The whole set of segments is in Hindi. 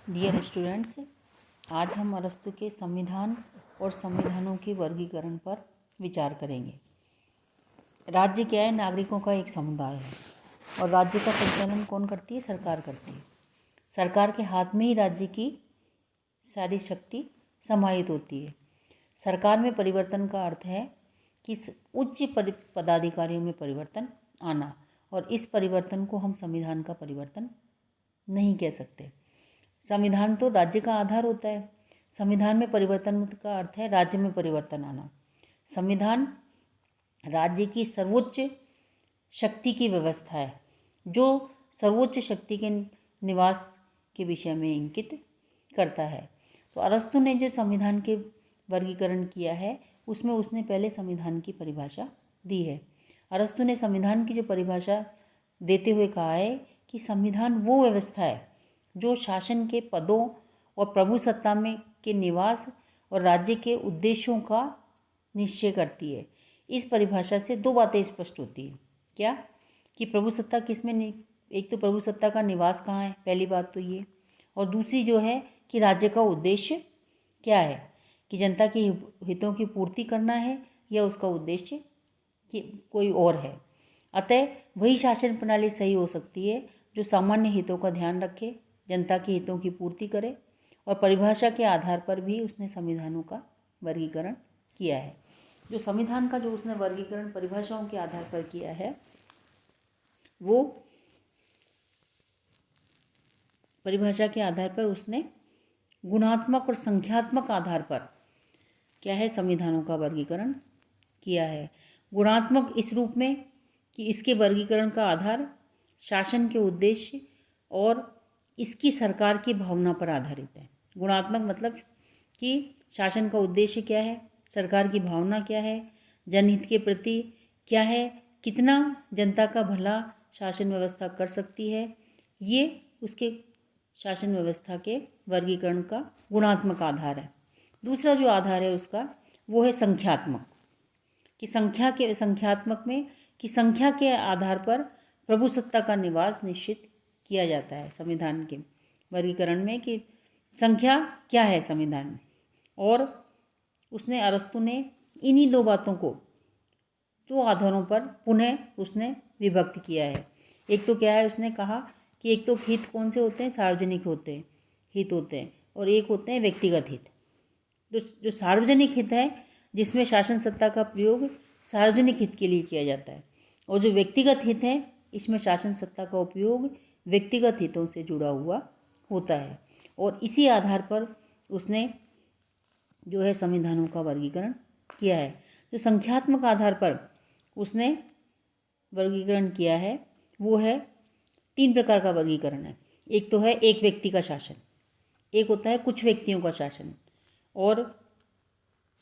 डियर स्टूडेंट्स, आज हम अरस्तु के संविधान और संविधानों के वर्गीकरण पर विचार करेंगे। राज्य क्या है? नागरिकों का एक समुदाय है और राज्य का संचालन कौन करती है? सरकार करती है। सरकार के हाथ में ही राज्य की सारी शक्ति समाहित होती है। सरकार में परिवर्तन का अर्थ है कि उच्च पदाधिकारियों में परिवर्तन आना, और इस परिवर्तन को हम संविधान का परिवर्तन नहीं कह सकते। संविधान तो राज्य का आधार होता है। संविधान में परिवर्तन का अर्थ है राज्य में परिवर्तन आना। संविधान राज्य की सर्वोच्च शक्ति की व्यवस्था है, जो सर्वोच्च शक्ति के निवास के विषय में इंगित करता है। तो अरस्तु ने जो संविधान के वर्गीकरण किया है उसमें उसने पहले संविधान की परिभाषा दी है। अरस्तु ने संविधान की जो परिभाषा देते हुए कहा है कि संविधान वो व्यवस्था है जो शासन के पदों और प्रभु सत्ता में के निवास और राज्य के उद्देश्यों का निश्चय करती है। इस परिभाषा से दो बातें स्पष्ट होती हैं। क्या? कि प्रभु सत्ता किस में एक तो प्रभु सत्ता का निवास कहाँ है, पहली बात तो ये, और दूसरी जो है कि राज्य का उद्देश्य क्या है, कि जनता के हितों की पूर्ति करना है या उसका उद्देश्य कि कोई और है। अतः वही शासन प्रणाली सही हो सकती है जो सामान्य हितों का ध्यान रखे, जनता के हितों की पूर्ति करे, और परिभाषा के आधार पर भी उसने संविधानों का वर्गीकरण किया है। जो संविधान का जो उसने वर्गीकरण परिभाषाओं के आधार पर किया है, वो परिभाषा के आधार पर उसने गुणात्मक और संख्यात्मक आधार पर क्या है, संविधानों का वर्गीकरण किया है। गुणात्मक इस रूप में कि इसके वर्गीकरण का आधार शासन के उद्देश्य और इसकी सरकार की भावना पर आधारित है। गुणात्मक मतलब कि शासन का उद्देश्य क्या है, सरकार की भावना क्या है, जनहित के प्रति क्या है, कितना जनता का भला शासन व्यवस्था कर सकती है, ये उसके शासन व्यवस्था के वर्गीकरण का गुणात्मक आधार है। दूसरा जो आधार है उसका वो है संख्यात्मक, कि संख्यात्मक में कि संख्या के आधार पर प्रभु सत्ता का निवास निश्चित किया जाता है संविधान के वर्गीकरण में, कि संख्या क्या है संविधान में। और उसने अरस्तु ने इन्हीं दो बातों को दो आधारों पर पुनः उसने विभक्त किया है। एक तो क्या है, उसने कहा कि एक तो हित कौन से होते हैं, सार्वजनिक हित होते हैं, और एक होते हैं व्यक्तिगत हित। जो सार्वजनिक हित है जिसमें शासन सत्ता का प्रयोग सार्वजनिक हित के लिए किया जाता है, और जो व्यक्तिगत हित है इसमें शासन सत्ता का उपयोग व्यक्तिगत हितों से जुड़ा हुआ होता है। और इसी आधार पर उसने जो है संविधानों का वर्गीकरण किया है। जो संख्यात्मक आधार पर उसने वर्गीकरण किया है वो है, तीन प्रकार का वर्गीकरण है। एक तो है एक व्यक्ति का शासन, एक होता है कुछ व्यक्तियों का शासन, और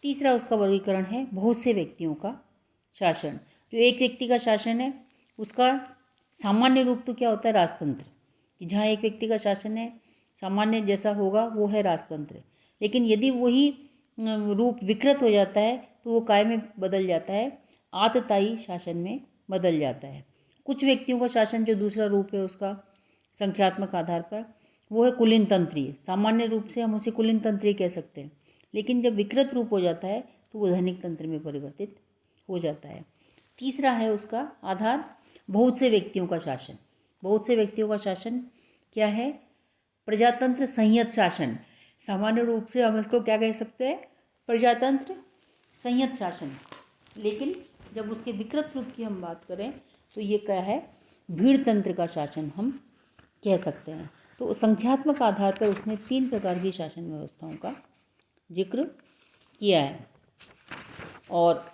तीसरा उसका वर्गीकरण है बहुत से व्यक्तियों का शासन। जो एक व्यक्ति का शासन है उसका सामान्य रूप तो क्या होता है, राजतंत्र, कि जहाँ एक व्यक्ति का शासन है सामान्य जैसा होगा वो है राजतंत्र। लेकिन यदि वही रूप विकृत हो जाता है तो वो काय में बदल जाता है, आततायी शासन में बदल जाता है। कुछ व्यक्तियों का शासन जो दूसरा रूप है उसका संख्यात्मक आधार पर वो है कुलीन तंत्रीय। सामान्य रूप से हम उसे कुलीन तंत्रीय कह सकते हैं, लेकिन जब विकृत रूप हो जाता है तो वो धनिक तंत्र में परिवर्तित हो जाता है। तीसरा है उसका आधार बहुत से व्यक्तियों का शासन। बहुत से व्यक्तियों का शासन क्या है, प्रजातंत्र संयत शासन। सामान्य रूप से हम इसको क्या कह सकते हैं, प्रजातंत्र संयत शासन। लेकिन जब उसके विकृत रूप की हम बात करें तो ये क्या है, भीड़ तंत्र का शासन हम कह सकते हैं। तो संख्यात्मक आधार पर उसने तीन प्रकार की शासन व्यवस्थाओं का जिक्र किया है। और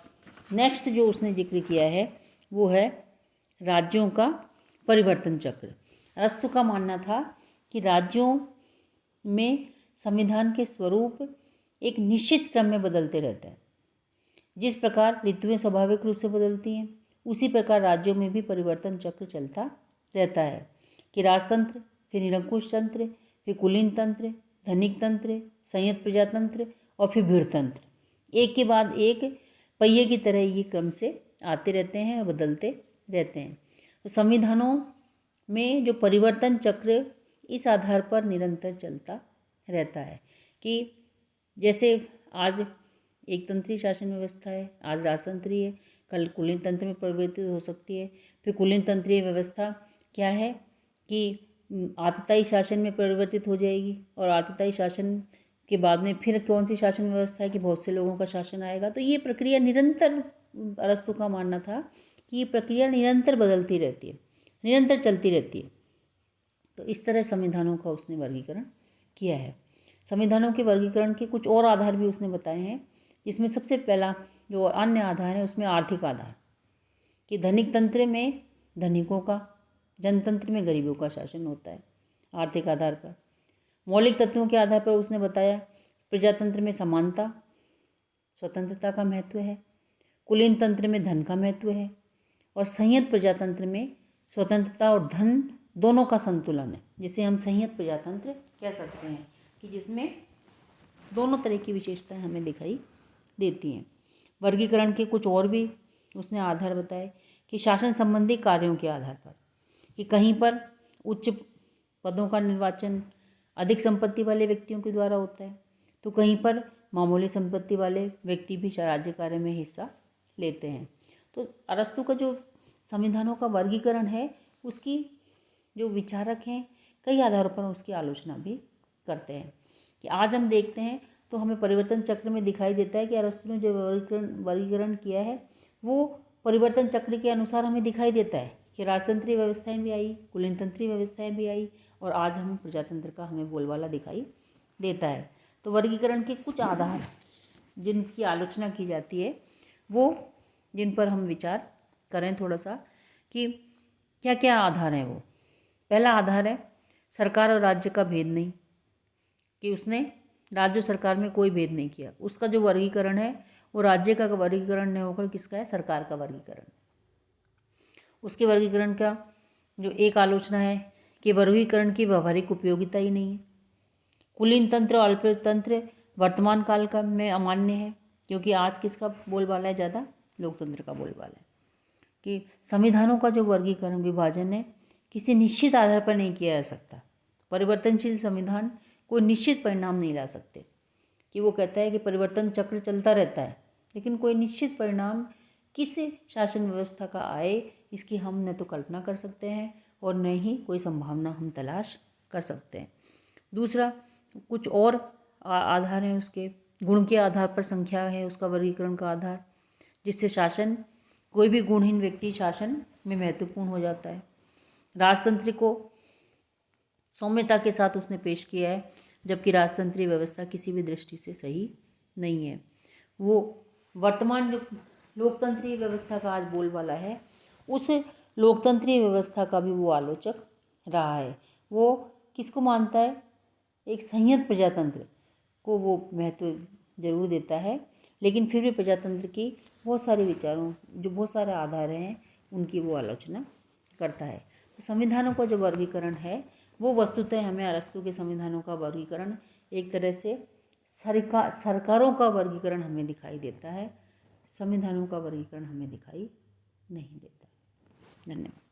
नेक्स्ट जो उसने जिक्र किया है वो है राज्यों का परिवर्तन चक्र। अरस्तु का मानना था कि राज्यों में संविधान के स्वरूप एक निश्चित क्रम में बदलते रहते हैं। जिस प्रकार ऋतुएं स्वाभाविक रूप से बदलती हैं उसी प्रकार राज्यों में भी परिवर्तन चक्र चलता रहता है, कि राजतंत्र, फिर निरंकुश तंत्र, फिर कुलीन तंत्र, धनिक तंत्र, संयत प्रजातंत्र और फिर भीड़ तंत्र। एक के बाद एक पहिए की तरह ये क्रम से आते रहते हैं और बदलते रहते हैं। तो संविधानों में जो परिवर्तन चक्र इस आधार पर निरंतर चलता रहता है कि जैसे आज एक तंत्री शासन व्यवस्था है, आज राजतंत्री है, कल कुलीन तंत्र में परिवर्तित हो सकती है। फिर कुलीन तंत्रीय व्यवस्था क्या है कि आतताई शासन में परिवर्तित हो जाएगी, और आतताई शासन के बाद में फिर कौन सी शासन व्यवस्था है कि बहुत से लोगों का शासन आएगा। तो ये प्रक्रिया निरंतर, अरस्तू का मानना था कि ये प्रक्रिया निरंतर बदलती रहती है, निरंतर चलती रहती है। तो इस तरह संविधानों का उसने वर्गीकरण किया है। संविधानों के वर्गीकरण के कुछ और आधार भी उसने बताए हैं, जिसमें सबसे पहला जो अन्य आधार है उसमें आर्थिक आधार, कि धनिक तंत्र में धनिकों का, जनतंत्र में गरीबों का शासन होता है आर्थिक आधार पर। मौलिक तत्वों के आधार पर उसने बताया प्रजातंत्र में समानता, स्वतंत्रता का महत्व है, कुलीन तंत्र में धन का महत्व है, और संयत प्रजातंत्र में स्वतंत्रता और धन दोनों का संतुलन है, जिसे हम संयत प्रजातंत्र कह सकते हैं, कि जिसमें दोनों तरह की विशेषताएं हमें दिखाई देती हैं। वर्गीकरण के कुछ और भी उसने आधार बताए कि शासन संबंधी कार्यों के आधार पर, कि कहीं पर उच्च पदों का निर्वाचन अधिक संपत्ति वाले व्यक्तियों के द्वारा होता है, तो कहीं पर मामूली संपत्ति वाले व्यक्ति भी राज्य कार्य में हिस्सा लेते हैं। तो अरस्तू का जो संविधानों का वर्गीकरण है, उसकी जो विचारक हैं कई आधारों पर उसकी आलोचना भी करते हैं। कि आज हम देखते हैं तो हमें परिवर्तन चक्र में दिखाई देता है कि अरस्तू ने जो वर्गीकरण किया है वो परिवर्तन चक्र के अनुसार हमें दिखाई देता है कि राजतंत्रीय व्यवस्थाएं भी आई, कुलीन तंत्रीय व्यवस्थाएं भी आई, और आज हम प्रजातंत्र का हमें बोलबाला दिखाई देता है। तो वर्गीकरण के कुछ आधार जिनकी आलोचना की जाती है, वो जिन पर हम विचार करें थोड़ा सा, कि क्या क्या आधार हैं। वो पहला आधार है सरकार और राज्य का भेद नहीं, कि उसने राज्य सरकार में कोई भेद नहीं किया। उसका जो वर्गीकरण है वो राज्य का वर्गीकरण नहीं होकर किसका है, सरकार का वर्गीकरण। उसके वर्गीकरण का जो एक आलोचना है कि वर्गीकरण की व्यवहारिक उपयोगिता ही नहीं है। कुलीन तंत्र और अल्प तंत्र वर्तमान काल का में अमान्य है, क्योंकि आज किसका बोलबाला है ज़्यादा, लोकतंत्र का बोलबाला है। कि संविधानों का जो वर्गीकरण विभाजन है किसी निश्चित आधार पर नहीं किया जा सकता। परिवर्तनशील संविधान कोई निश्चित परिणाम नहीं ला सकते, कि वो कहता है कि परिवर्तन चक्र चलता रहता है, लेकिन कोई निश्चित परिणाम किस शासन व्यवस्था का आए इसकी हम न तो कल्पना कर सकते हैं और न ही कोई संभावना हम तलाश कर सकते हैं। दूसरा, कुछ और आधार हैं उसके, गुण के आधार पर संख्या है उसका वर्गीकरण का आधार, जिससे शासन, कोई भी गुणहीन व्यक्ति शासन में महत्वपूर्ण हो जाता है। राजतंत्र को सौम्यता के साथ उसने पेश किया है, जबकि राजतंत्रीय व्यवस्था किसी भी दृष्टि से सही नहीं है। वो वर्तमान जो लोकतंत्रीय व्यवस्था का आज बोलबाला है, उस लोकतंत्रीय व्यवस्था का भी वो आलोचक रहा है। वो किसको मानता है, एक संयत प्रजातंत्र को वो महत्व जरूर देता है, लेकिन फिर भी प्रजातंत्र की बहुत सारे विचारों, जो बहुत सारे आधार हैं, उनकी वो आलोचना करता है। तो संविधानों का जो वर्गीकरण है वो वस्तुतः हमें अरस्तू के संविधानों का वर्गीकरण एक तरह से सरकारों का वर्गीकरण हमें दिखाई देता है, संविधानों का वर्गीकरण हमें दिखाई नहीं देता। धन्यवाद।